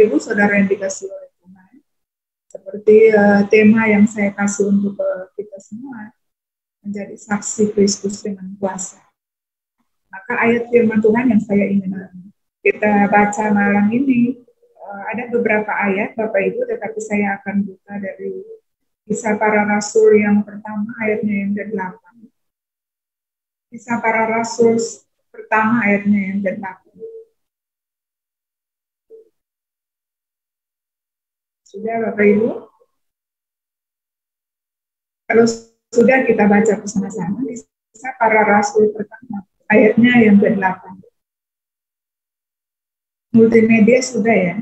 Ibu saudara yang dikasih oleh Tuhan, seperti tema yang saya kasih untuk kita semua, menjadi saksi Kristus dengan kuasa. Maka ayat firman Tuhan yang saya ingin kita baca malam ini, ada beberapa ayat Bapak Ibu, tetapi saya akan buka dari Kisah Para Rasul yang pertama ayatnya yang ke-8. Kisah Para Rasul pertama ayatnya yang ke-8. Sudah Bapak Ibu? Kalau sudah, kita baca bersama-sama Kisah Para Rasul pertama ayatnya yang ke-8. Multimedia sudah ya?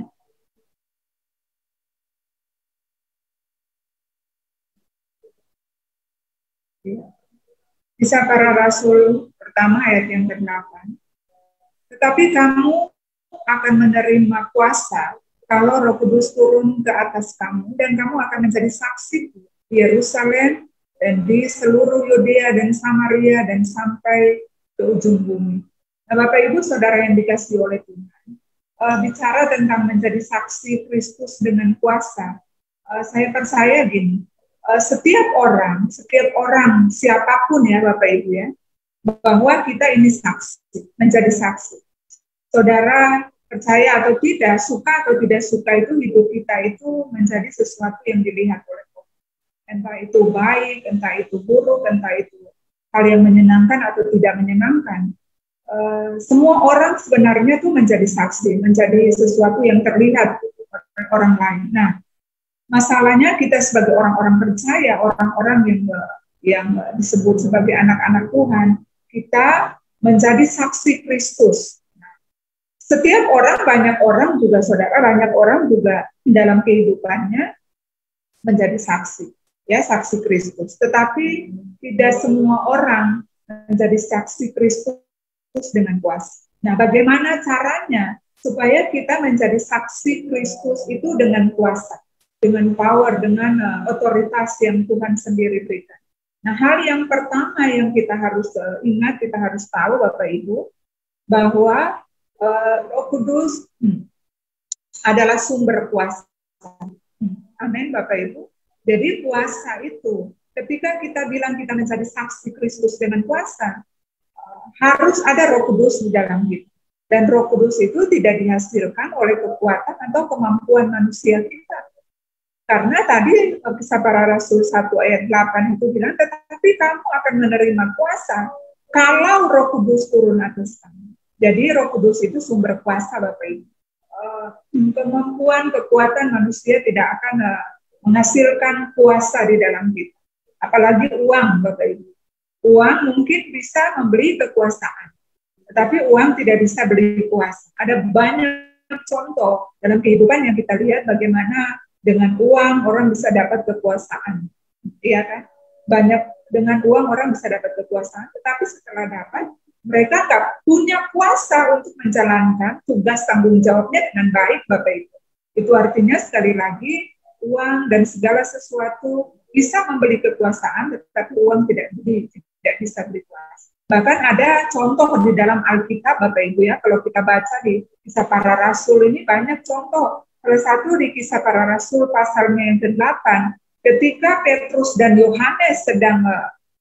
Kisah Para Rasul pertama ayat yang ke-8. Tetapi kamu akan menerima kuasa kalau Roh Kudus turun ke atas kamu, dan kamu akan menjadi saksi di Yerusalem dan di seluruh Yudea dan Samaria dan sampai ke ujung bumi. Nah, Bapak Ibu Saudara yang dikasihi oleh Tuhan, bicara tentang menjadi saksi Kristus dengan kuasa, saya percaya gini, setiap orang siapapun ya Bapak Ibu ya, bahwa kita ini saksi, menjadi saksi. Saudara percaya atau tidak, suka atau tidak suka, itu hidup kita itu menjadi sesuatu yang dilihat oleh Tuhan. Entah itu baik, entah itu buruk, entah itu hal yang menyenangkan atau tidak menyenangkan. Semua orang sebenarnya itu menjadi saksi, menjadi sesuatu yang terlihat oleh orang lain. Nah, masalahnya kita sebagai orang-orang percaya, orang-orang yang disebut sebagai anak-anak Tuhan, kita menjadi saksi Kristus. Setiap orang, banyak orang juga saudara, banyak orang juga dalam kehidupannya menjadi saksi, ya saksi Kristus. Tetapi tidak semua orang menjadi saksi Kristus dengan kuasa. Nah, bagaimana caranya supaya kita menjadi saksi Kristus itu dengan kuasa, dengan power, dengan otoritas yang Tuhan sendiri berikan. Nah, hal yang pertama yang kita harus ingat, kita harus tahu Bapak Ibu, bahwa Roh Kudus adalah sumber kuasa. Amin Bapak Ibu. Jadi kuasa itu, ketika kita bilang kita menjadi saksi Kristus dengan kuasa, harus ada Roh Kudus di dalam kita. Dan Roh Kudus itu tidak dihasilkan oleh kekuatan atau kemampuan manusia kita. Karena tadi Kisah Para Rasul 1 ayat 8 itu bilang, tetapi kamu akan menerima kuasa kalau Roh Kudus turun atas kamu. Jadi Roh Kudus itu sumber kuasa Bapak Ibu. Kemampuan, kekuatan manusia tidak akan menghasilkan kuasa di dalam kita. Apalagi uang Bapak Ibu. Uang mungkin bisa membeli kekuasaan, tetapi uang tidak bisa beli kuasa. Ada banyak contoh dalam kehidupan yang kita lihat bagaimana dengan uang orang bisa dapat kekuasaan. Iya kan? Banyak dengan uang orang bisa dapat kekuasaan, tetapi setelah dapat, mereka nggak punya kuasa untuk menjalankan tugas tanggung jawabnya dengan baik, Bapak Ibu. Itu artinya sekali lagi, uang dan segala sesuatu bisa membeli kekuasaan, tetapi uang tidak bisa beli kuasa. Bahkan ada contoh di dalam Alkitab, Bapak Ibu ya, kalau kita baca di Kisah Para Rasul ini banyak contoh. Salah satu di Kisah Para Rasul pasalnya yang ke-8, ketika Petrus dan Yohanes sedang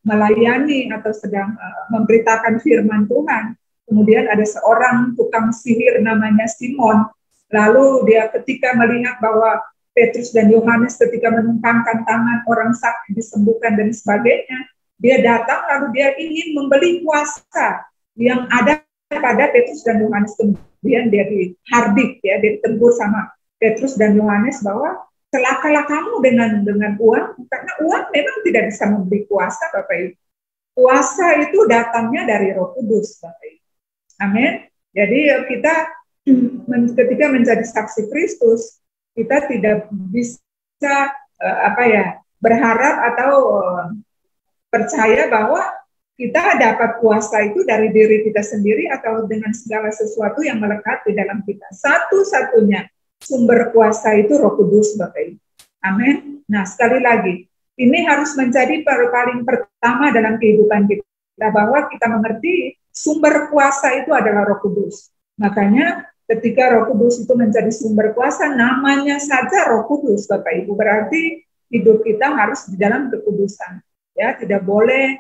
melayani atau sedang memberitakan firman Tuhan. Kemudian ada seorang tukang sihir namanya Simon. Lalu dia ketika melihat bahwa Petrus dan Yohanes ketika menumpangkan tangan orang sakit disembuhkan dan sebagainya, dia datang lalu dia ingin membeli kuasa yang ada pada Petrus dan Yohanes. Kemudian dia dihardik, ya, dia ditegur sama Petrus dan Yohanes bahwa celakalah kamu dengan uang, karena uang memang tidak bisa memberi kuasa, Bapak Ibu. Kuasa itu datangnya dari Roh Kudus, Bapak Ibu. Amin. Jadi kita ketika menjadi saksi Kristus, kita tidak bisa berharap atau percaya bahwa kita dapat kuasa itu dari diri kita sendiri atau dengan segala sesuatu yang melekat di dalam kita. Satu-satunya sumber kuasa itu Roh Kudus, Bapak Ibu. Amin. Nah, sekali lagi, ini harus menjadi paling pertama dalam kehidupan kita, bahwa kita mengerti sumber kuasa itu adalah Roh Kudus. Makanya Ketika Roh Kudus itu menjadi sumber kuasa, namanya saja Roh Kudus, Bapak Ibu, berarti hidup kita harus di dalam kekudusan. Ya, tidak boleh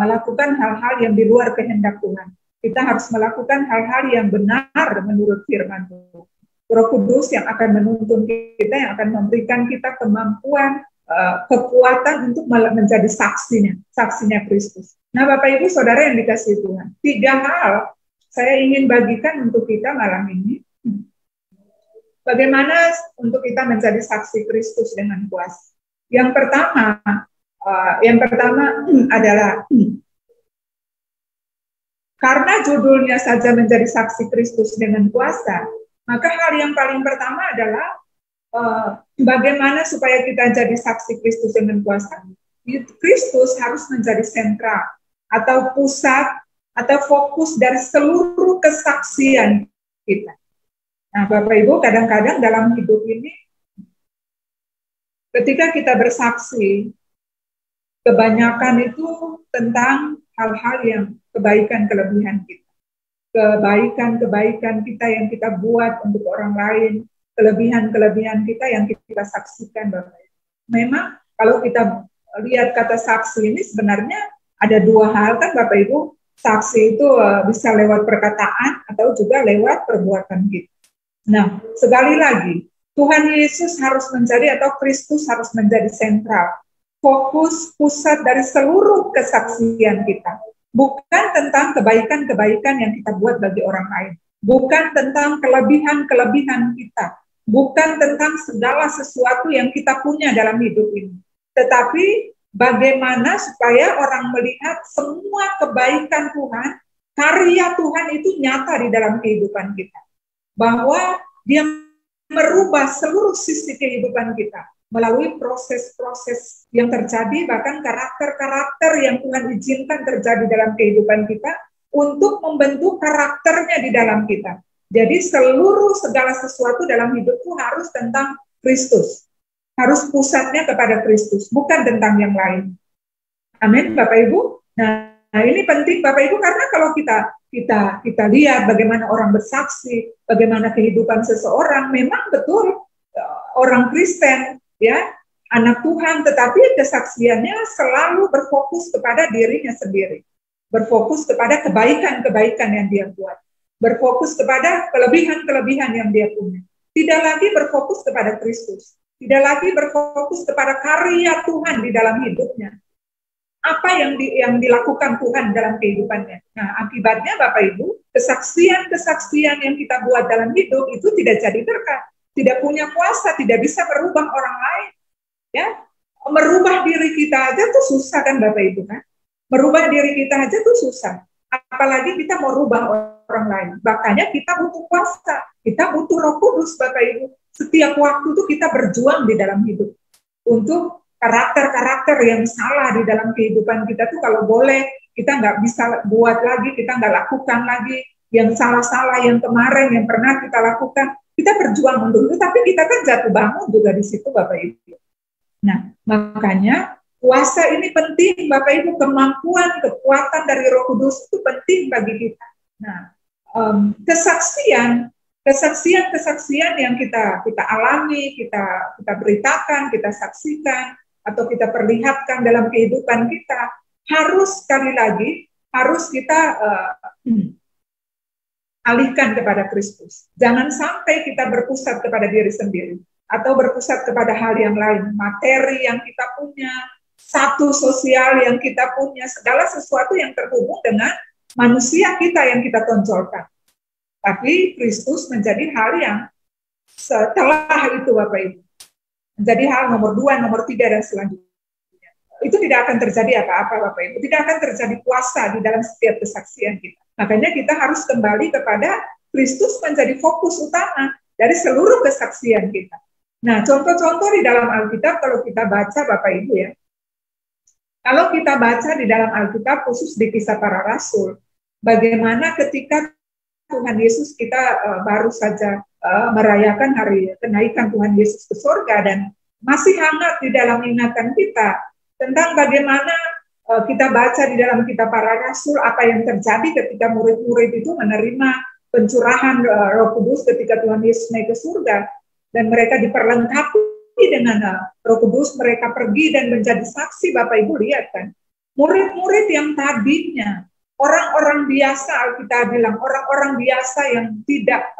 melakukan hal-hal yang di luar kehendak Tuhan. Kita harus melakukan hal-hal yang benar menurut firman Tuhan. Roh Kudus yang akan menuntun kita, yang akan memberikan kita kemampuan, kekuatan untuk menjadi saksinya Kristus. Nah, Bapak Ibu Saudara yang dikasihi Tuhan, 3 hal saya ingin bagikan untuk kita malam ini. Bagaimana untuk kita menjadi saksi Kristus dengan kuasa? Yang pertama adalah karena judulnya saja menjadi saksi Kristus dengan kuasa, maka hal yang paling pertama adalah bagaimana supaya kita jadi saksi Kristus dengan kuasa. Kristus harus menjadi sentral atau pusat atau fokus dari seluruh kesaksian kita. Nah, Bapak Ibu, kadang-kadang dalam hidup ini, ketika kita bersaksi, kebanyakan itu tentang hal-hal yang kebaikan-kelebihan kita. Kebaikan-kebaikan kita yang kita buat untuk orang lain, kelebihan-kelebihan kita yang kita saksikan, Bapak Ibu. Memang kalau kita lihat kata saksi ini sebenarnya ada 2 hal kan, Bapak Ibu. Saksi itu bisa lewat perkataan atau juga lewat perbuatan kita. Nah, sekali lagi, Tuhan Yesus harus menjadi atau Kristus harus menjadi sentral, fokus, pusat dari seluruh kesaksian kita. Bukan tentang kebaikan-kebaikan yang kita buat bagi orang lain. Bukan tentang kelebihan-kelebihan kita. Bukan tentang segala sesuatu yang kita punya dalam hidup ini. Tetapi bagaimana supaya orang melihat semua kebaikan Tuhan, karya Tuhan itu nyata di dalam kehidupan kita. Bahwa dia merubah seluruh sisi kehidupan kita melalui proses-proses yang terjadi, bahkan karakter-karakter yang Tuhan izinkan terjadi dalam kehidupan kita untuk membentuk karakternya di dalam kita. Jadi segala sesuatu dalam hidupku harus tentang Kristus. Harus pusatnya kepada Kristus, bukan tentang yang lain. Amin, Bapak Ibu. Nah, ini penting, Bapak Ibu, karena kalau kita lihat bagaimana orang bersaksi, bagaimana kehidupan seseorang, memang betul orang Kristen, ya, anak Tuhan, tetapi kesaksiannya selalu berfokus kepada dirinya sendiri, berfokus kepada kebaikan-kebaikan yang dia buat, berfokus kepada kelebihan-kelebihan yang dia punya. Tidak lagi berfokus kepada Kristus. Tidak lagi berfokus kepada karya Tuhan di dalam hidupnya. Apa yang dilakukan Tuhan dalam kehidupannya. Nah, akibatnya Bapak Ibu, kesaksian-kesaksian yang kita buat dalam hidup itu tidak jadi berkat. Tidak punya kuasa, tidak bisa merubah orang lain. Ya, merubah diri kita aja tuh susah kan Bapak Ibu kan? Merubah diri kita aja tuh susah. Apalagi kita mau rubah orang lain. Makanya kita butuh kuasa. Kita butuh Roh Kudus Bapak Ibu. Setiap waktu itu kita berjuang di dalam hidup untuk karakter-karakter yang salah di dalam kehidupan kita tuh kalau boleh kita nggak bisa buat lagi, kita nggak lakukan lagi yang salah-salah yang kemarin yang pernah kita lakukan. Kita berjuang untuk itu, tapi kita kan jatuh bangun juga di situ Bapak Ibu. Nah, makanya kuasa ini penting Bapak Ibu, kemampuan, kekuatan dari Roh Kudus itu penting bagi kita. Nah, kesaksian yang kita alami, kita beritakan, kita saksikan, atau kita perlihatkan dalam kehidupan kita, harus sekali lagi, harus kita alihkan kepada Kristus. Jangan sampai kita berpusat kepada diri sendiri, atau berpusat kepada hal yang lain, materi yang kita punya, status sosial yang kita punya, segala sesuatu yang terhubung dengan manusia kita yang kita tonjolkan. Tapi Kristus menjadi hal yang setelah itu Bapak Ibu. Menjadi hal nomor 2, nomor 3, dan selanjutnya. Itu tidak akan terjadi apa-apa Bapak Ibu. Tidak akan terjadi kuasa di dalam setiap kesaksian kita. Makanya kita harus kembali kepada Kristus menjadi fokus utama dari seluruh kesaksian kita. Nah, contoh-contoh di dalam Alkitab kalau kita baca Bapak Ibu ya. Kalau kita baca di dalam Alkitab khusus di Kisah Para Rasul, bagaimana ketika Tuhan Yesus kita baru saja merayakan hari kenaikan Tuhan Yesus ke surga dan masih hangat di dalam ingatan kita tentang bagaimana kita baca di dalam Kitab Para Rasul apa yang terjadi ketika murid-murid itu menerima pencurahan Roh Kudus ketika Tuhan Yesus naik ke surga, dan mereka diperlengkapi dengan Roh Kudus, mereka pergi dan menjadi saksi. Bapak Ibu lihat kan, murid-murid yang tadinya orang-orang biasa, kita bilang orang-orang biasa yang tidak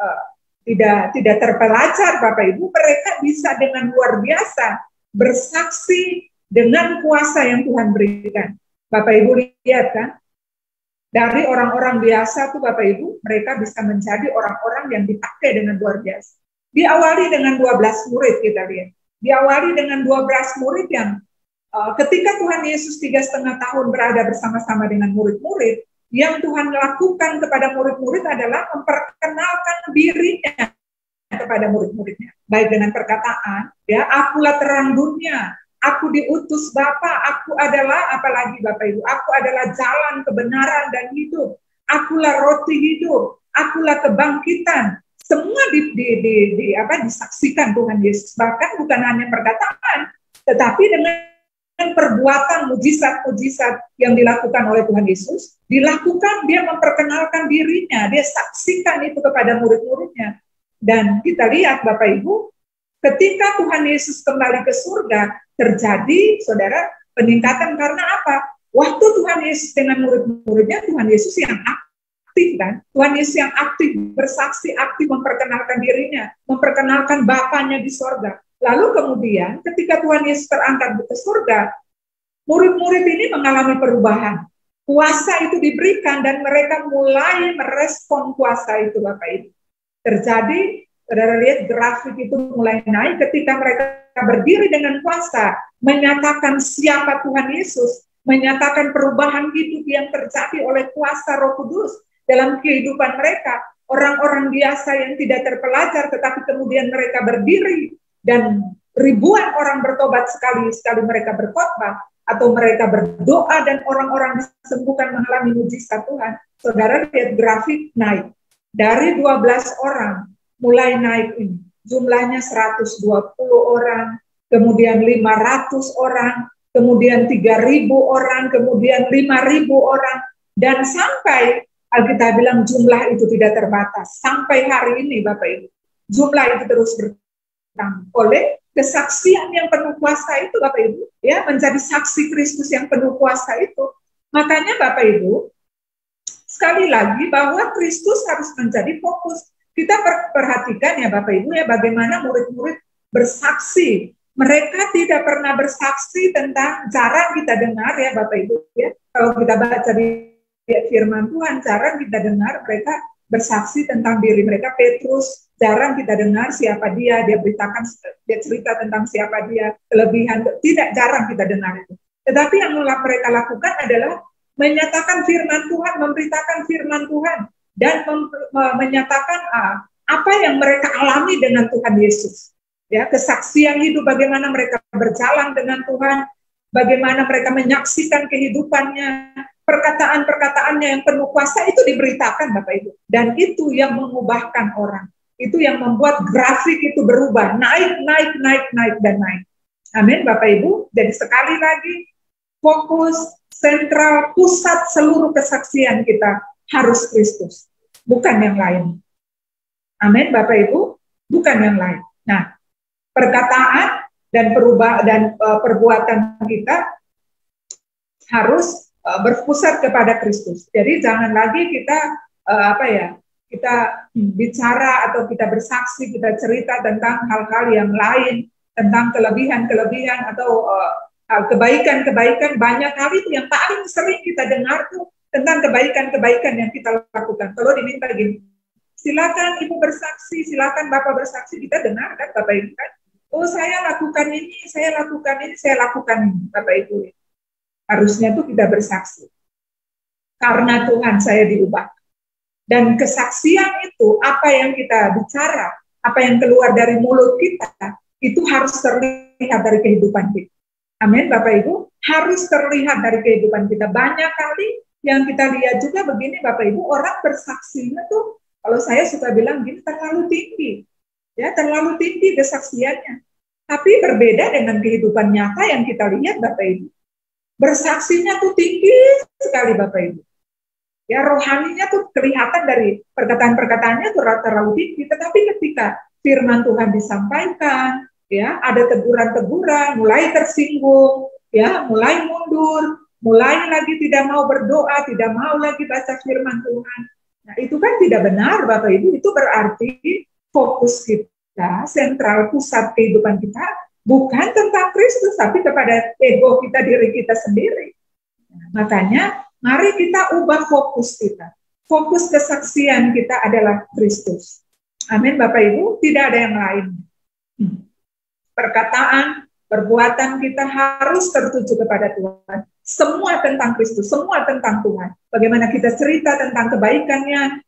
terpelajar, Bapak Ibu, mereka bisa dengan luar biasa bersaksi dengan kuasa yang Tuhan berikan. Bapak Ibu lihat kan, dari orang-orang biasa tuh Bapak Ibu, mereka bisa menjadi orang-orang yang dipakai dengan luar biasa. Diawali dengan 12 murid, kita lihat. Diawali dengan 12 murid yang ketika Tuhan Yesus 3,5 tahun berada bersama-sama dengan murid-murid, yang Tuhan lakukan kepada murid-murid adalah memperkenalkan dirinya kepada murid-muridnya. Baik dengan perkataan, ya, akulah terang dunia, aku diutus Bapa, aku adalah, apalagi Bapak Ibu, aku adalah jalan, kebenaran, dan hidup. Akulah roti hidup, akulah kebangkitan. Semua disaksikan Tuhan Yesus. Bahkan bukan hanya perkataan, tetapi dengan perbuatan mujizat-mujizat yang dilakukan oleh Tuhan Yesus, dilakukan, dia memperkenalkan dirinya, dia saksikan itu kepada murid-muridnya. Dan kita lihat Bapak Ibu, ketika Tuhan Yesus kembali ke surga, terjadi, saudara, peningkatan karena apa? Waktu Tuhan Yesus dengan murid-muridnya, Tuhan Yesus yang aktif kan? Tuhan Yesus yang aktif, bersaksi, aktif memperkenalkan dirinya, memperkenalkan Bapanya di surga. Lalu kemudian ketika Tuhan Yesus terangkat ke surga, murid-murid ini mengalami perubahan. Kuasa itu diberikan dan mereka mulai merespon kuasa itu, Bapak Ibu. Terjadi, saudara lihat grafik itu mulai naik ketika mereka berdiri dengan kuasa, menyatakan siapa Tuhan Yesus, menyatakan perubahan hidup yang terjadi oleh kuasa Roh Kudus dalam kehidupan mereka. Orang-orang biasa yang tidak terpelajar, tetapi kemudian mereka berdiri, dan ribuan orang bertobat sekali mereka berkhotbah, atau mereka berdoa dan orang-orang disembuhkan mengalami mujizat Tuhan. Saudara lihat grafik naik. Dari 12 orang mulai naik ini. Jumlahnya 120 orang, kemudian 500 orang, kemudian 3.000 orang, kemudian 5.000 orang, dan sampai Alkitab bilang jumlah itu tidak terbatas. Sampai hari ini Bapak Ibu, jumlah itu terus bertambah oleh kesaksian yang penuh kuasa itu Bapak Ibu, ya, menjadi saksi Kristus yang penuh kuasa itu. Makanya Bapak Ibu, sekali lagi bahwa Kristus harus menjadi fokus. Kita perhatikan ya Bapak Ibu ya, bagaimana murid-murid bersaksi. Mereka tidak pernah bersaksi tentang, jarang kita dengar ya Bapak Ibu ya. Kalau kita baca di firman Tuhan, jarang kita dengar mereka bersaksi tentang diri mereka. Petrus, jarang kita dengar siapa dia beritakan, dia cerita tentang siapa dia, kelebihan, jarang kita dengar itu. Tetapi yang mereka lakukan adalah menyatakan firman Tuhan, memberitakan firman Tuhan, dan menyatakan apa yang mereka alami dengan Tuhan Yesus. Ya, kesaksian hidup, bagaimana mereka berjalan dengan Tuhan, bagaimana mereka menyaksikan kehidupannya, perkataan-perkataannya yang penuh kuasa itu diberitakan Bapak Ibu. Dan itu yang mengubahkan orang. Itu yang membuat grafik itu berubah, naik, dan naik. Amin Bapak Ibu. Jadi sekali lagi, fokus, sentral, pusat seluruh kesaksian kita harus Kristus, bukan yang lain. Amin Bapak Ibu, bukan yang lain. Nah, perkataan dan perbuatan kita harus berpusat kepada Kristus. Jadi jangan lagi kita kita bicara atau kita bersaksi, kita cerita tentang hal-hal yang lain, tentang kelebihan-kelebihan atau kebaikan-kebaikan. Banyak hal itu yang paling sering kita dengar tuh tentang kebaikan-kebaikan yang kita lakukan. Kalau diminta gini, silakan Ibu bersaksi, silakan Bapak bersaksi, kita dengar kan Bapak Ibu kan? Oh, saya lakukan ini, saya lakukan ini, saya lakukan ini, Bapak Ibu. Harusnya tuh kita bersaksi. Karena Tuhan saya diubah. Dan kesaksian itu, apa yang kita bicara, apa yang keluar dari mulut kita, itu harus terlihat dari kehidupan kita. Amin, Bapak Ibu. Harus terlihat dari kehidupan kita. Banyak kali yang kita lihat juga begini, Bapak Ibu, orang bersaksinya tuh, kalau saya suka bilang gini, terlalu tinggi. Ya, terlalu tinggi kesaksiannya. Tapi berbeda dengan kehidupan nyata yang kita lihat, Bapak Ibu. Bersaksinya tuh tinggi sekali, Bapak Ibu. Ya, rohaninya tuh kelihatan dari perkataan-perkataannya tuh terlalu tinggi, tetapi ketika firman Tuhan disampaikan, ya, ada teguran-teguran, mulai tersinggung, ya, mulai mundur, mulai lagi tidak mau berdoa, tidak mau lagi baca firman Tuhan. Nah, itu kan tidak benar, Bapak Ibu. Itu berarti fokus kita, sentral pusat kehidupan kita bukan tentang Kristus, tapi kepada ego kita, diri kita sendiri. Nah, makanya mari kita ubah fokus kita. Fokus kesaksian kita adalah Kristus. Amin, Bapak Ibu. Tidak ada yang lain. Perkataan, perbuatan kita harus tertuju kepada Tuhan. Semua tentang Kristus, semua tentang Tuhan. Bagaimana kita cerita tentang kebaikannya,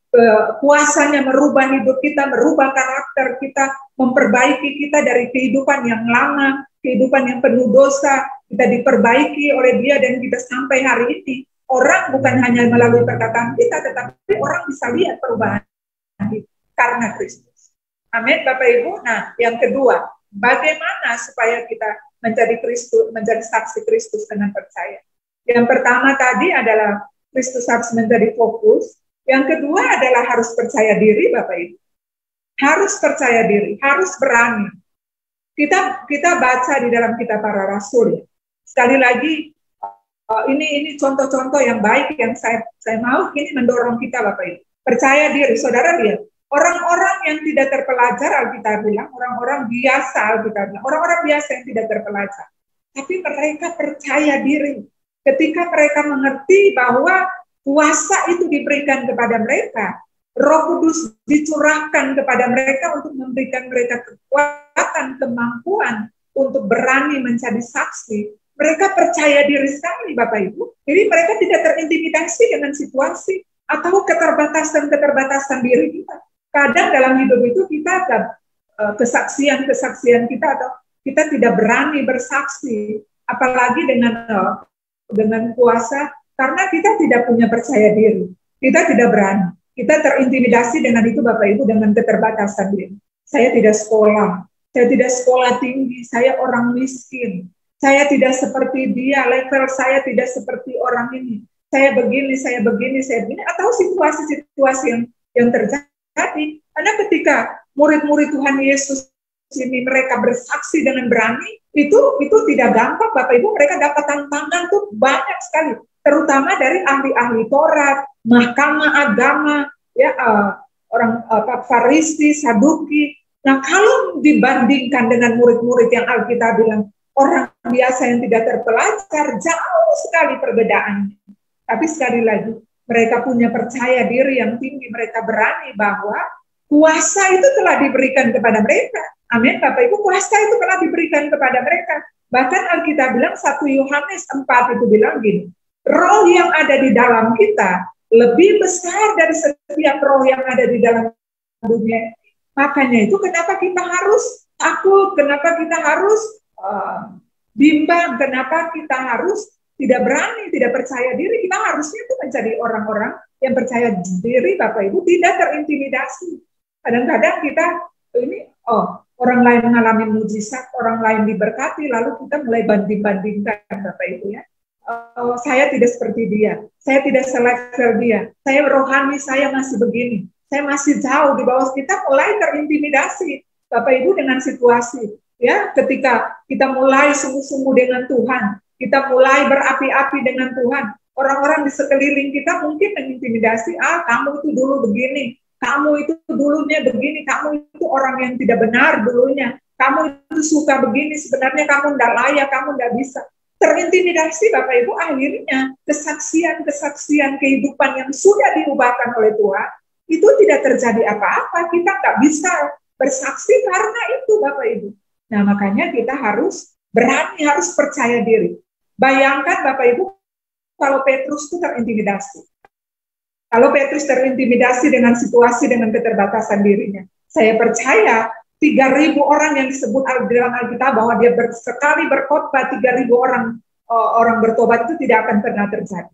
kuasanya merubah hidup kita, merubah karakter kita, memperbaiki kita dari kehidupan yang lama, kehidupan yang penuh dosa, kita diperbaiki oleh Dia dan kita sampai hari ini. Orang bukan hanya melalui perkataan kita, tetapi orang bisa lihat perubahan karena Kristus. Amin, Bapak Ibu. Nah, yang kedua, bagaimana supaya kita menjadi Kristus, menjadi saksi Kristus dengan percaya? Yang pertama tadi adalah Kristus harus menjadi fokus. Yang kedua adalah harus percaya diri, Bapak Ibu. Harus percaya diri, harus berani. Kita baca di dalam kitab para rasul. Ya. Sekali lagi, ini contoh-contoh yang baik yang saya mau ini mendorong kita, Bapak Ibu. Percaya diri, saudara lihat. Orang-orang yang tidak terpelajar, Alkitab bilang, orang-orang biasa, Alkitab bilang, orang-orang biasa yang tidak terpelajar. Tapi mereka percaya diri. Ketika mereka mengerti bahwa kuasa itu diberikan kepada mereka, Roh Kudus dicurahkan kepada mereka untuk memberikan mereka kekuatan, kemampuan untuk berani menjadi saksi. Mereka percaya diri sekali, Bapak Ibu. Jadi mereka tidak terintimidasi dengan situasi atau keterbatasan-keterbatasan diri kita. Kadang dalam hidup itu kita ada kesaksian-kesaksian kita atau kita tidak berani bersaksi, apalagi dengan kuasa, karena kita tidak punya percaya diri. Kita tidak berani. Kita terintimidasi dengan itu, Bapak Ibu, dengan keterbatasan diri. Saya tidak sekolah tinggi, saya orang miskin. Saya tidak seperti dia, level saya tidak seperti orang ini. Saya begini, atau situasi-situasi yang terjadi. Karena ketika murid-murid Tuhan Yesus ini mereka bersaksi dengan berani, itu tidak gampang, Bapak Ibu. Mereka dapat tantangan tuh banyak sekali, terutama dari ahli-ahli Taurat, mahkamah agama, ya orang Farisi, Saduki. Nah, kalau dibandingkan dengan murid-murid yang Alkitab bilang orang biasa yang tidak terpelajar, jauh sekali perbedaannya. Tapi sekali lagi, mereka punya percaya diri yang tinggi, mereka berani bahwa kuasa itu telah diberikan kepada mereka. Amin, Bapak Ibu, kuasa itu telah diberikan kepada mereka. Bahkan Alkitab bilang, 1 Yohanes 4 itu bilang gini, roh yang ada di dalam kita lebih besar dari setiap roh yang ada di dalam dunia. Makanya itu kenapa kita harus takut, kenapa kita harus bimbang, kenapa kita harus tidak berani, tidak percaya diri. Kita harusnya itu menjadi orang-orang yang percaya diri, Bapak Ibu, tidak terintimidasi. Kadang-kadang kita orang lain mengalami mujizat, orang lain diberkati, lalu kita mulai banding-bandingkan, Bapak Ibu ya. Saya tidak seperti dia, saya tidak selevel dia, saya rohani, saya masih begini, saya masih jauh di bawah. Kita mulai terintimidasi, Bapak Ibu, dengan situasi. Ya, ketika kita mulai sungguh-sungguh dengan Tuhan, kita mulai berapi-api dengan Tuhan, orang-orang di sekeliling kita mungkin mengintimidasi, kamu itu dulu begini, kamu itu dulunya begini, kamu itu orang yang tidak benar dulunya, kamu itu suka begini, sebenarnya kamu tidak layak, kamu tidak bisa. Terintimidasi, Bapak Ibu, akhirnya kesaksian-kesaksian kehidupan yang sudah diubahkan oleh Tuhan, itu tidak terjadi apa-apa, kita nggak bisa bersaksi karena itu, Bapak Ibu. Nah, makanya kita harus berani, harus percaya diri. Bayangkan, Bapak Ibu, kalau Petrus itu terintimidasi. Kalau Petrus terintimidasi dengan situasi, dengan keterbatasan dirinya, saya percaya 3.000 orang yang disebut dalam Alkitab bahwa dia sekali berkhotbah 3.000 orang bertobat itu tidak akan pernah terjadi.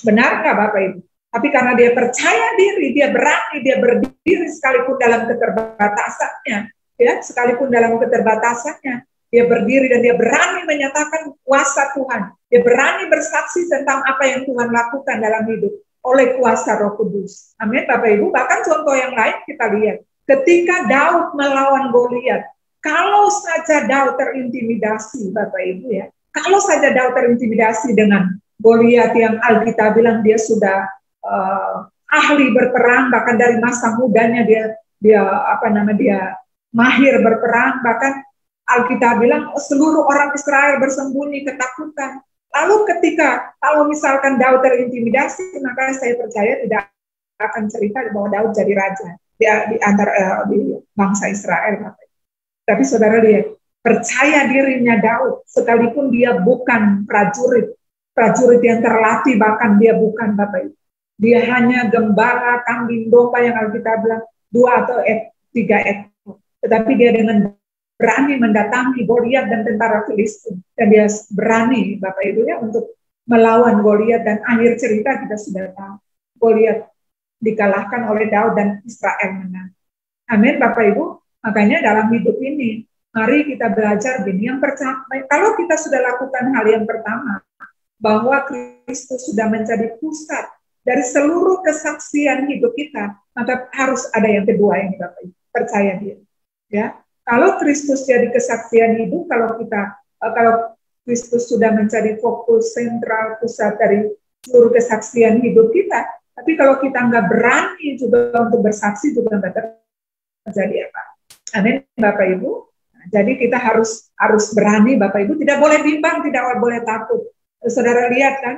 Benar nggak, Bapak Ibu? Tapi karena dia percaya diri, dia berani, dia berdiri sekalipun dalam keterbatasannya, ya, sekalipun dalam keterbatasannya, dia berdiri dan dia berani menyatakan kuasa Tuhan. Dia berani bersaksi tentang apa yang Tuhan lakukan dalam hidup. oleh kuasa Roh Kudus. Amin, Bapak Ibu. Bahkan contoh yang lain kita lihat. Ketika Daud melawan Goliat, kalau saja Daud terintimidasi, Bapak Ibu ya, kalau saja Daud terintimidasi dengan Goliat yang Alkitab bilang dia sudah ahli berperang, bahkan dari masa mudanya dia mahir berperang, bahkan Alkitab bilang seluruh orang Israel bersembunyi ketakutan. Lalu ketika kalau misalkan Daud terintimidasi, maka saya percaya tidak akan cerita bahwa Daud jadi raja di antara di bangsa Israel. Tapi saudara lihat, percaya dirinya Daud, sekalipun dia bukan prajurit yang terlatih, bahkan dia bukan Bapak Ibu. Dia hanya gembala kambing domba yang Alkitab bilang 2 atau 3 ekor. Tetapi dia dengan berani mendatangi Goliat dan tentara Filistin, dan dia berani Bapak Ibu ya untuk melawan Goliat, dan akhir cerita kita sudah tahu, Goliat dikalahkan oleh Daud dan Israel menang. Amin Bapak Ibu. Makanya dalam hidup ini mari kita belajar gini, yang pertama, kalau kita sudah lakukan hal yang pertama, bahwa Kristus sudah menjadi pusat dari seluruh kesaksian hidup kita, maka harus ada yang kedua ini Bapak Ibu, percaya dia ya. Kalau Kristus jadi kesaksian hidup, kalau Kristus sudah menjadi fokus sentral pusat dari seluruh kesaksian hidup kita, tapi kalau kita nggak berani juga untuk bersaksi, juga nggak terjadi apa. Amin, Bapak Ibu. Nah, jadi kita harus berani, Bapak Ibu. Tidak boleh bimbang, tidak boleh takut. Saudara lihat kan,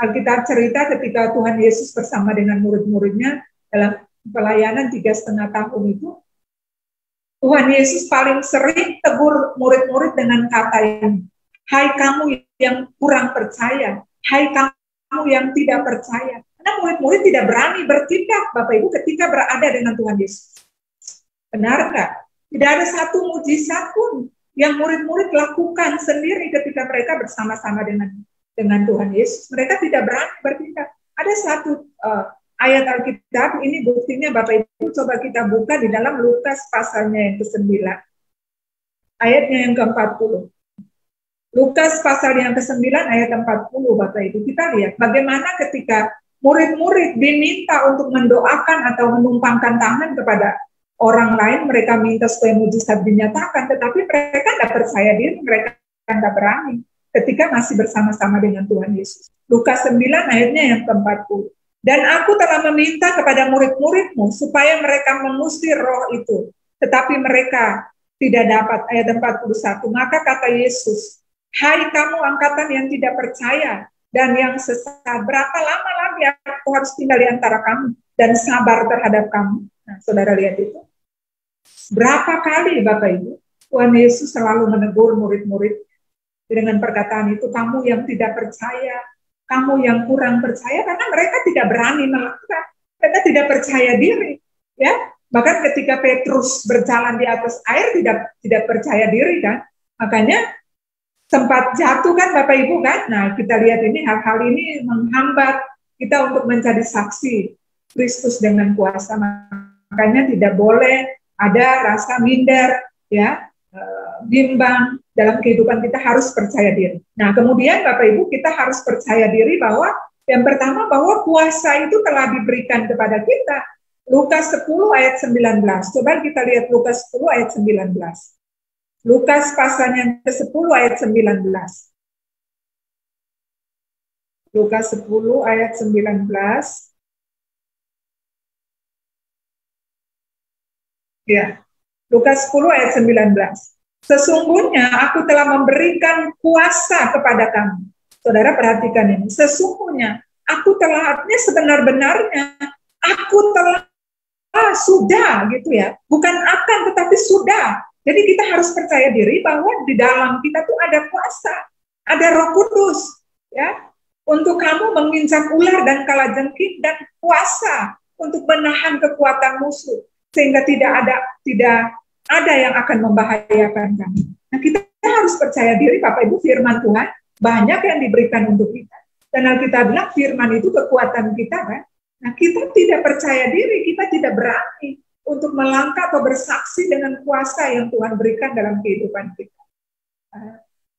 Alkitab cerita ketika Tuhan Yesus bersama dengan murid-muridnya dalam pelayanan 3,5 tahun itu, Tuhan Yesus paling sering tegur murid-murid dengan kata ini, hai kamu yang kurang percaya, hai kamu yang tidak percaya. Karena murid-murid tidak berani bertindak, Bapak Ibu, ketika berada dengan Tuhan Yesus. Benar nggak? Tidak ada satu mujizat pun yang murid-murid lakukan sendiri ketika mereka bersama-sama dengan Tuhan Yesus. Mereka tidak berani bertindak. Ada satu ayat Alkitab, ini buktinya Bapak Ibu, coba kita buka di dalam Lukas pasalnya yang ke-9. Ayatnya yang ke-40. Lukas pasal yang ke-9 ayat 40, Bapak Ibu. Kita lihat bagaimana ketika murid-murid diminta untuk mendoakan atau menumpangkan tangan kepada orang lain, mereka minta supaya mujizat dinyatakan, tetapi mereka tidak percaya diri, mereka tidak berani ketika masih bersama-sama dengan Tuhan Yesus. Lukas 9 ayatnya yang ke-40. Dan aku telah meminta kepada murid-muridmu supaya mereka mengusir roh itu, tetapi mereka tidak dapat. Ayat 41. Maka kata Yesus, hai kamu angkatan yang tidak percaya dan yang sesat, berapa lama lagi aku harus tinggal di antara kamu dan sabar terhadap kamu? Nah, saudara lihat itu. Berapa kali Bapak Ibu, Tuhan Yesus selalu menegur murid-murid dengan perkataan itu, kamu yang tidak percaya, kamu yang kurang percaya, karena mereka tidak berani melakukan, mereka tidak percaya diri, ya. Bahkan ketika Petrus berjalan di atas air tidak percaya diri kan, makanya sempat jatuh kan Bapak Ibu kan. Nah kita lihat ini hal-hal ini menghambat kita untuk menjadi saksi Kristus dengan kuasa, makanya tidak boleh ada rasa minder, ya, bimbang dalam kehidupan kita, harus percaya diri. Nah, kemudian Bapak Ibu, kita harus percaya diri bahwa yang pertama bahwa kuasa itu telah diberikan kepada kita. Lukas 10 ayat 19. Coba kita lihat Lukas 10 ayat 19. Lukas pasalnya ke-10 ayat 19. Lukas 10 ayat 19. Ya, Lukas 10 ayat 19. Sesungguhnya aku telah memberikan kuasa kepada kamu. Saudara perhatikan ini. Sesungguhnya aku telah, artinya sebenar-benarnya aku telah sudah gitu ya. Bukan akan tetapi sudah. Jadi kita harus percaya diri bahwa di dalam kita tuh ada kuasa, ada Roh Kudus ya. Untuk kamu menginjak ular dan kalajengking, dan kuasa untuk menahan kekuatan musuh. Sehingga tidak ada yang akan membahayakan kamu. Nah, kita harus percaya diri, Bapak Ibu, firman Tuhan banyak yang diberikan untuk kita. Dan Alkitab bilang firman itu kekuatan kita kan. Nah, kita tidak percaya diri, kita tidak berani untuk melangkah atau bersaksi dengan kuasa yang Tuhan berikan dalam kehidupan kita.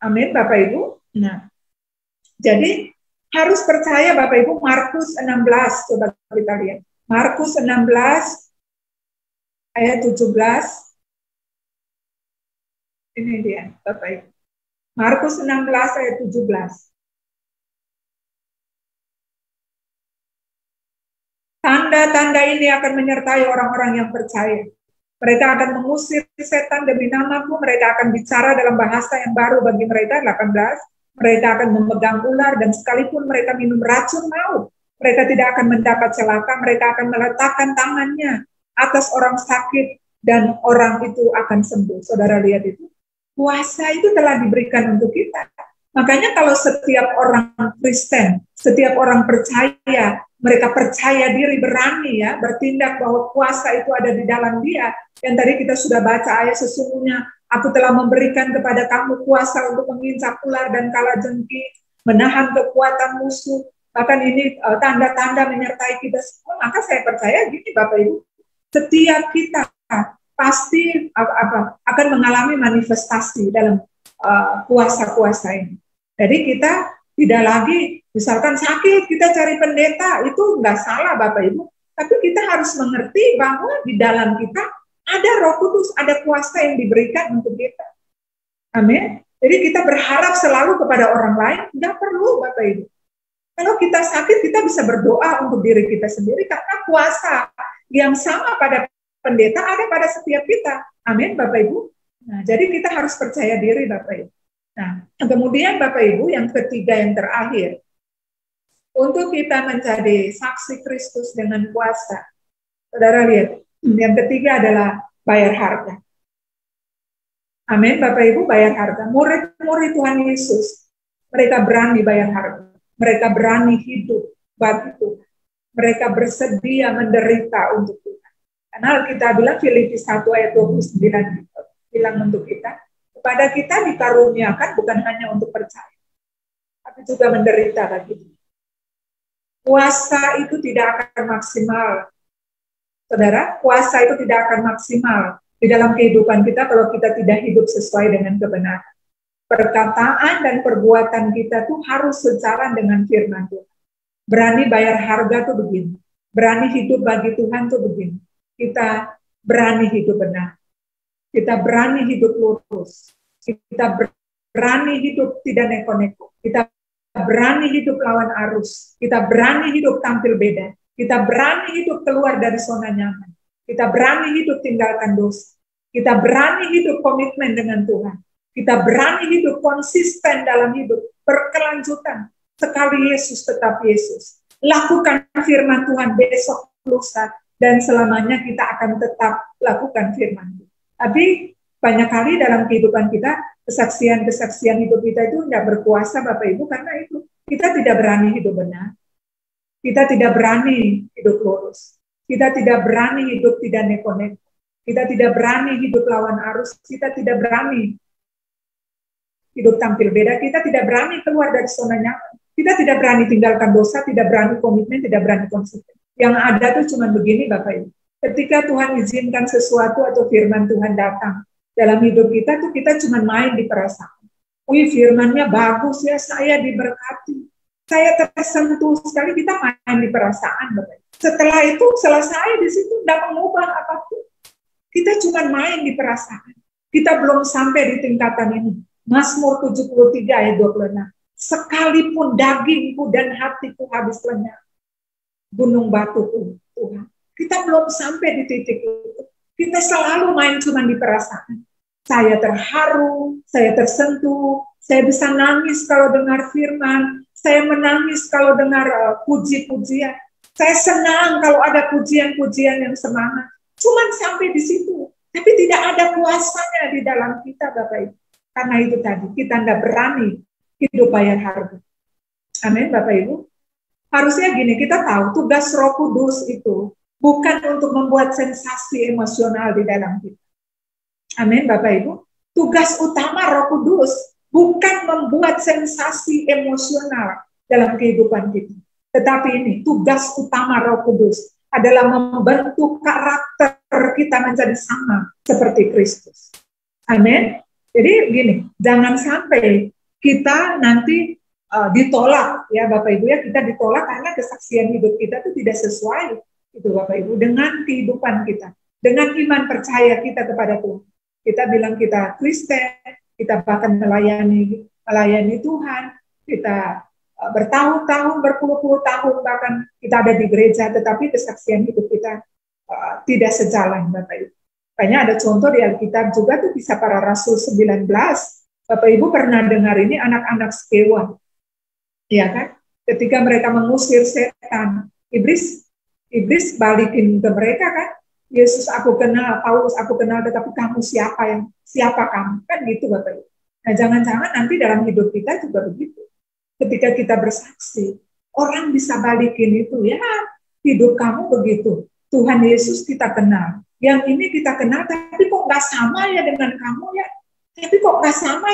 Amin, Bapak Ibu. Nah, jadi harus percaya Bapak Ibu. Markus 16, coba kita lihat. Markus 16 ayat 17. Ini dia Bapak Ibu. Markus 16 ayat 17. Tanda-tanda ini akan menyertai orang-orang yang percaya. Mereka akan mengusir setan demi namaku, mereka akan bicara dalam bahasa yang baru bagi mereka, 18. Mereka akan memegang ular dan sekalipun mereka minum racun maut, mereka tidak akan mendapat celaka, mereka akan meletakkan tangannya atas orang sakit dan orang itu akan sembuh. Saudara lihat itu, kuasa itu telah diberikan untuk kita. Makanya kalau setiap orang Kristen, setiap orang percaya, mereka percaya diri, berani ya, bertindak bahwa kuasa itu ada di dalam dia. Yang tadi kita sudah baca ayat, sesungguhnya aku telah memberikan kepada kamu kuasa untuk menginjak ular dan kalajengking, menahan kekuatan musuh. Bahkan ini tanda-tanda menyertai kita semua. Maka saya percaya gini Bapak Ibu, setiap kita pasti akan mengalami manifestasi dalam kuasa-kuasa ini. Jadi kita tidak lagi, misalkan sakit, kita cari pendeta, itu nggak salah Bapak Ibu. Tapi kita harus mengerti bahwa di dalam kita ada Roh Kudus, ada kuasa yang diberikan untuk kita. Amin. Jadi kita berharap selalu kepada orang lain, nggak perlu Bapak Ibu. Kalau kita sakit, kita bisa berdoa untuk diri kita sendiri, karena kuasa yang sama pada pendeta ada pada setiap kita. Amin Bapak Ibu. Nah, jadi kita harus percaya diri Bapak Ibu. Nah, kemudian Bapak Ibu yang ketiga yang terakhir, untuk kita menjadi saksi Kristus dengan kuasa. Saudara lihat, yang ketiga adalah bayar harga. Amin Bapak Ibu, bayar harga. Murid-murid Tuhan Yesus, mereka berani bayar harga. Mereka berani hidup bagi Tuhan. Mereka bersedia menderita untuk Tuhan. Karena kita bilang Filipi 1 ayat 29 bilang untuk kita, kepada kita dikaruniakan bukan hanya untuk percaya, tapi juga menderita bagi Tuhan. Kuasa itu tidak akan maksimal. Saudara, kuasa itu tidak akan maksimal di dalam kehidupan kita kalau kita tidak hidup sesuai dengan kebenaran. Perkataan dan perbuatan kita tuh harus sejalan dengan firman Tuhan. Berani bayar harga tuh begini. Berani hidup bagi Tuhan tuh begini. Kita berani hidup benar. Kita berani hidup lurus. Kita berani hidup tidak neko-neko. Kita berani hidup lawan arus. Kita berani hidup tampil beda. Kita berani hidup keluar dari zona nyaman. Kita berani hidup tinggalkan dosa. Kita berani hidup komitmen dengan Tuhan. Kita berani hidup konsisten dalam hidup. Berkelanjutan. Sekali Yesus tetap Yesus. Lakukan firman Tuhan besok, lusa, dan selamanya kita akan tetap lakukan firman Tuhan. Tapi banyak kali dalam kehidupan kita, kesaksian-kesaksian hidup kita itu tidak berkuasa Bapak Ibu, karena itu kita tidak berani hidup benar. Kita tidak berani hidup lurus. Kita tidak berani hidup tidak neko-neko. Kita tidak berani hidup lawan arus. Kita tidak berani hidup tampil beda. Kita tidak berani keluar dari zona nyaman. Kita tidak berani tinggalkan dosa, tidak berani komitmen, tidak berani konsisten. Yang ada tuh cuma begini Bapak Ibu. Ketika Tuhan izinkan sesuatu atau firman Tuhan datang dalam hidup kita tuh kita cuma main di perasaan. Wih, firmannya bagus ya, saya diberkati. Saya tersentuh sekali, kita main di perasaan Bapak. Setelah itu selesai di situ tidak mengubah apapun. Kita cuma main di perasaan. Kita belum sampai di tingkatan ini. Mazmur 73 ayat 26. Sekalipun dagingku dan hatiku habis lenyap, gunung batuku Tuhan. Kita belum sampai di titik itu. Kita selalu main cuma di perasaan. Saya terharu, saya tersentuh, saya bisa nangis kalau dengar firman, saya menangis kalau dengar puji-pujian. Saya senang kalau ada pujian-pujian yang semangat. Cuma sampai di situ. Tapi tidak ada kuasanya di dalam kita, Bapak Ibu. Karena itu tadi, kita tidak berani hidup bayar harga. Amin, Bapak Ibu. Harusnya gini, kita tahu tugas Roh Kudus itu bukan untuk membuat sensasi emosional di dalam kita. Amin, Bapak Ibu. Tugas utama Roh Kudus bukan membuat sensasi emosional dalam kehidupan kita. Tetapi ini, tugas utama Roh Kudus adalah membentuk karakter kita menjadi sama seperti Kristus. Amin. Jadi gini, jangan sampai kita nanti ditolak ya Bapak Ibu ya, kita ditolak karena kesaksian hidup kita itu tidak sesuai itu Bapak Ibu dengan kehidupan kita, dengan iman percaya kita kepada Tuhan. Kita bilang kita Kristen, kita bahkan melayani Tuhan, kita bertahun-tahun, berpuluh-puluh tahun bahkan kita ada di gereja, tetapi kesaksian hidup kita tidak sejalan Bapak Ibu. Makanya ada contoh di Alkitab juga tuh kisah para rasul 19. Bapak Ibu pernah dengar ini anak-anak Skewa. Ya kan? Ketika mereka mengusir setan, iblis balikin ke mereka kan? Yesus aku kenal, Paulus aku kenal, tetapi kamu siapa kamu? Kan gitu Bapak Ibu. Nah, jangan-jangan nanti dalam hidup kita juga begitu. Ketika kita bersaksi, orang bisa balikin itu, ya hidup kamu begitu. Tuhan Yesus kita kenal. Yang ini kita kenal, tapi kok nggak sama ya dengan kamu ya? Tapi kok nggak sama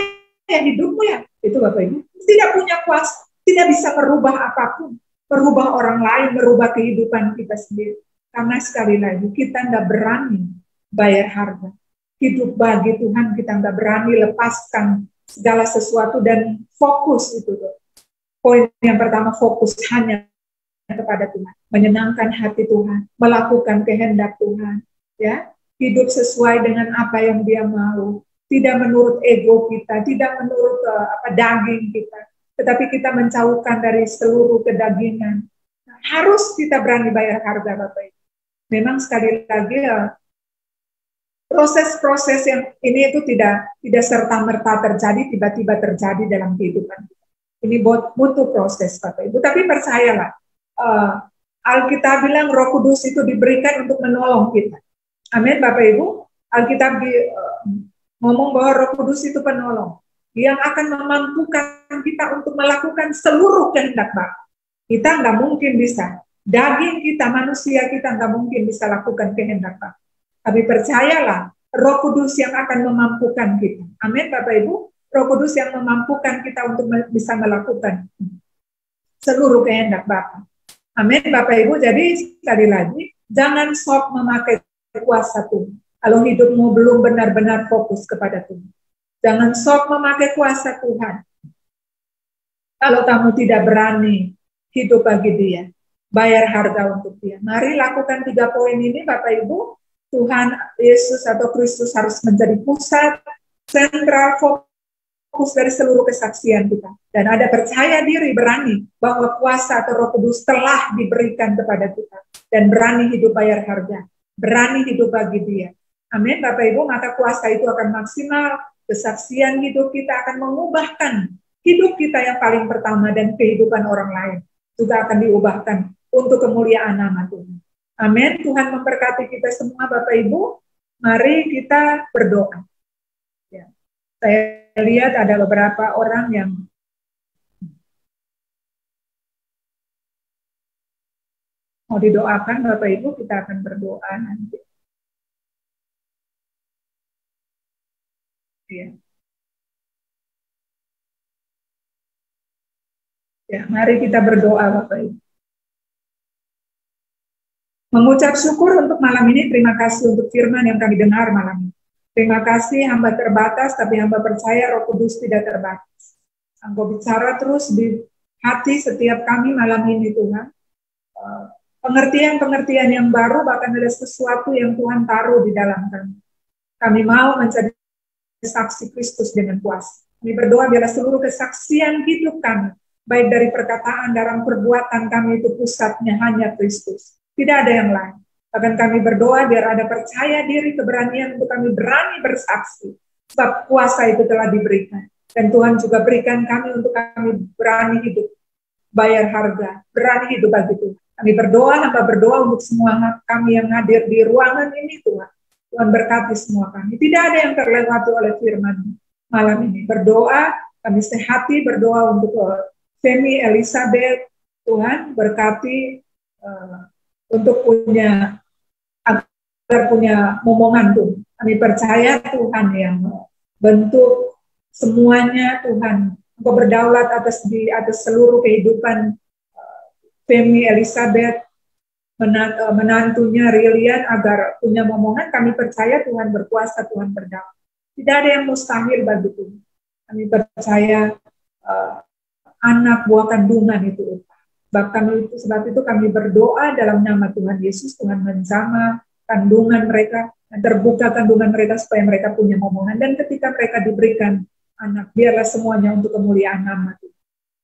ya hidupmu ya? Itu Bapak Ibu. Tidak punya kuasa, tidak bisa merubah apapun. Merubah orang lain, merubah kehidupan kita sendiri. Karena sekali lagi, kita nggak berani bayar harga. Hidup bagi Tuhan, kita nggak berani lepaskan segala sesuatu dan fokus itu tuh. Poin yang pertama, fokus hanya kepada Tuhan, menyenangkan hati Tuhan, melakukan kehendak Tuhan, ya, hidup sesuai dengan apa yang Dia mau, tidak menurut ego kita, tidak menurut daging kita, tetapi kita menjauhkan dari seluruh kedagingan. Harus kita berani bayar harga Bapak Ibu. Memang sekali lagi proses-proses yang ini itu tidak serta-merta terjadi, tiba-tiba terjadi dalam kehidupan kita. Ini butuh proses Bapak Ibu, tapi percayalah, Alkitab bilang Roh Kudus itu diberikan untuk menolong kita. Amin Bapak Ibu. Alkitab ngomong bahwa Roh Kudus itu penolong yang akan memampukan kita untuk melakukan seluruh kehendak Bapa. Kita nggak mungkin bisa. Daging kita, manusia kita nggak mungkin bisa lakukan kehendak Bapa. Tapi percayalah, Roh Kudus yang akan memampukan kita. Amin Bapak Ibu. Roh Kudus yang memampukan kita untuk bisa melakukan seluruh kehendak Bapa. Amin Bapak Ibu. Jadi sekali lagi, jangan sok memakai kuasa Tuhan kalau hidupmu belum benar-benar fokus kepada Tuhan. Jangan sok memakai kuasa Tuhan kalau kamu tidak berani hidup bagi Dia, bayar harga untuk Dia. Mari lakukan 3 poin ini Bapak Ibu. Tuhan Yesus atau Kristus harus menjadi pusat, sentral, fokus dari seluruh kesaksian kita. Dan ada percaya diri, berani bahwa kuasa atau Roh Kudus telah diberikan kepada kita. Dan berani hidup bayar harga, berani hidup bagi Dia. Amin Bapak Ibu, maka kuasa itu akan maksimal, kesaksian hidup kita akan mengubahkan hidup kita yang paling pertama dan kehidupan orang lain juga akan diubahkan untuk kemuliaan nama Tuhan. Amin. Tuhan memberkati kita semua Bapak Ibu. Mari kita berdoa. Ya. Saya lihat ada beberapa orang yang mau didoakan Bapak Ibu, kita akan berdoa nanti. Ya. Ya, mari kita berdoa Bapak Ibu. Mengucap syukur untuk malam ini, terima kasih untuk firman yang kami dengar malam ini. Terima kasih, hamba terbatas, tapi hamba percaya Roh Kudus tidak terbatas. Engkau bicara terus di hati setiap kami malam ini Tuhan. Pengertian-pengertian yang baru, bahkan ada sesuatu yang Tuhan taruh di dalam kami. Kami mau menjadi saksi Kristus dengan kuasa. Kami berdoa biarlah seluruh kesaksian hidup kami, baik dari perkataan, dalam perbuatan kami itu pusatnya hanya Kristus. Tidak ada yang lain. Bahkan kami berdoa biar ada percaya diri, keberanian untuk kami berani bersaksi. Sebab kuasa itu telah diberikan. Dan Tuhan juga berikan kami untuk kami berani hidup. Bayar harga, berani hidup bagi Tuhan. Kami berdoa, hamba berdoa untuk semua kami yang hadir di ruangan ini Tuhan. Tuhan berkati semua kami. Tidak ada yang terlewati oleh firman malam ini. Berdoa, kami sehati berdoa untuk Femi Elizabeth. Tuhan berkati untuk agar punya momongan Tuhan. Kami percaya Tuhan yang bentuk semuanya Tuhan. Engkau berdaulat atas seluruh kehidupan Femi Elizabeth, menantunya Rilian agar punya momongan. Kami percaya Tuhan berkuasa, Tuhan berdaulat. Tidak ada yang mustahil bagi Tuhan. Kami percaya anak buah kandungan itu upah. Sebab itu kami berdoa dalam nama Tuhan Yesus, Tuhan menjamah kandungan mereka, terbuka kandungan mereka supaya mereka punya momongan. Dan ketika mereka diberikan anak, biarlah semuanya untuk kemuliaan nama Tuhan.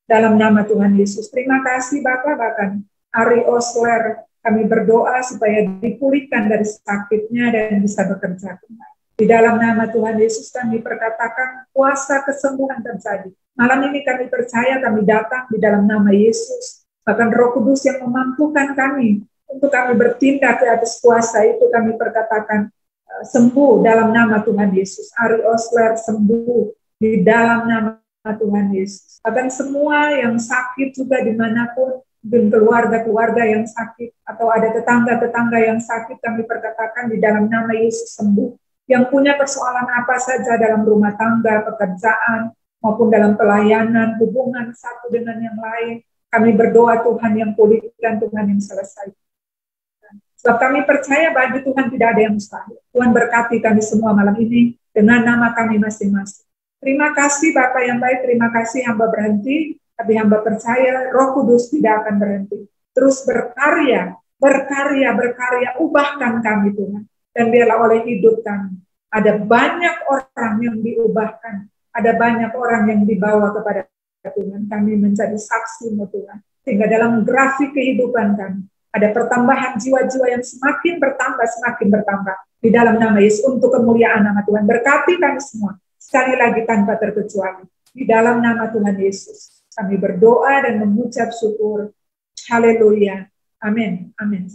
Dalam nama Tuhan Yesus, terima kasih Bapak, bahkan Ari Osler, kami berdoa supaya dipulihkan dari sakitnya dan bisa bekerja kembali. Di dalam nama Tuhan Yesus kami perkatakan kuasa kesembuhan terjadi. Malam ini kami percaya, kami datang di dalam nama Yesus. Bahkan Roh Kudus yang memampukan kami untuk kami bertindak di atas kuasa itu, kami perkatakan sembuh dalam nama Tuhan Yesus. Ari Osler sembuh di dalam nama Tuhan Yesus. Bahkan semua yang sakit juga dimanapun, dan keluarga-keluarga yang sakit atau ada tetangga-tetangga yang sakit, kami perkatakan di dalam nama Yesus sembuh. Yang punya persoalan apa saja dalam rumah tangga, pekerjaan, maupun dalam pelayanan, hubungan satu dengan yang lain, kami berdoa Tuhan yang pulihkan, Tuhan yang selesai. Sebab kami percaya bagi Tuhan tidak ada yang mustahil. Tuhan berkati kami semua malam ini dengan nama kami masing-masing. Terima kasih Bapak yang baik, terima kasih hamba berhenti, tapi hamba percaya Roh Kudus tidak akan berhenti. Terus berkarya, ubahkan kami Tuhan. Dan biarlah oleh hidup kami, ada banyak orang yang diubahkan, ada banyak orang yang dibawa kepada Tuhan. Kami menjadi saksi-Mu Tuhan. Sehingga dalam grafik kehidupan kami, ada pertambahan jiwa-jiwa yang semakin bertambah. Di dalam nama Yesus, untuk kemuliaan nama Tuhan. Berkati kami semua, sekali lagi tanpa terkecuali. Di dalam nama Tuhan Yesus, kami berdoa dan mengucap syukur. Haleluya. Amin. Amin.